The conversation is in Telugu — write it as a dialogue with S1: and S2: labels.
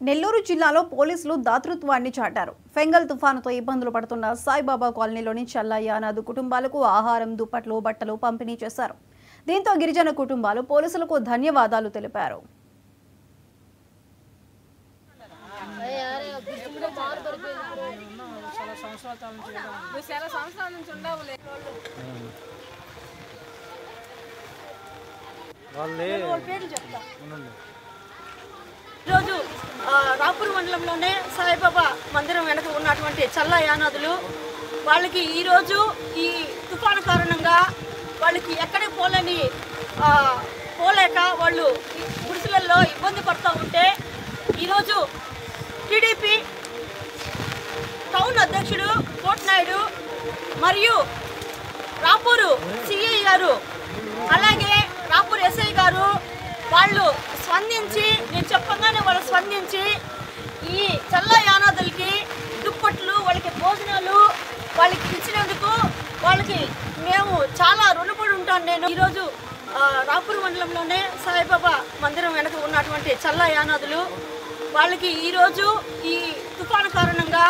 S1: నెల్లూరు జిల్లాలో పోలీసులు దాతృత్వాన్ని చాటారు. ఫెంగల్ తుఫానుతో ఇబ్బందులు పడుతున్న సాయిబాబా కాలనీలోని చల్లయ్య అనాథ కుటుంబాలకు ఆహారం, దుప్పట్లు, బట్టలు పంపిణీ చేశారు. దీంతో గిరిజన కుటుంబాలు పోలీసులకు ధన్యవాదాలు తెలిపారు.
S2: ఈరోజు రాపూర్ మండలంలోనే సాయిబాబా మందిరం వెనక ఉన్నటువంటి చల్లయ్య అనాథులు వాళ్ళకి ఈరోజు ఈ తుఫాను కారణంగా వాళ్ళకి ఎక్కడికి పోలేక వాళ్ళు గుడిసెలలో ఇబ్బంది పడుతూ ఉంటే ఈరోజు టీడీపీ టౌన్ అధ్యక్షుడు కోట్నాయుడు మరియు రాపూరు సిఐ గారు అలాగే రాపూర్ ఎస్ఐ గారు వాళ్ళు స్పందించి నేను చెప్పగానే వాళ్ళు స్పందించి ఈ చల్లయ్య అనాథులకి దుప్పట్లు వాళ్ళకి భోజనాలు వాళ్ళకి ఇచ్చినందుకు వాళ్ళకి మేము చాలా రుణపడి ఉంటాను. నేను ఈరోజు రాపూర్ మండలంలోనే సాయిబాబా మందిరం వెనక ఉన్నటువంటి చల్లయ్య అనాథులు వాళ్ళకి ఈరోజు ఈ తుఫాను కారణంగా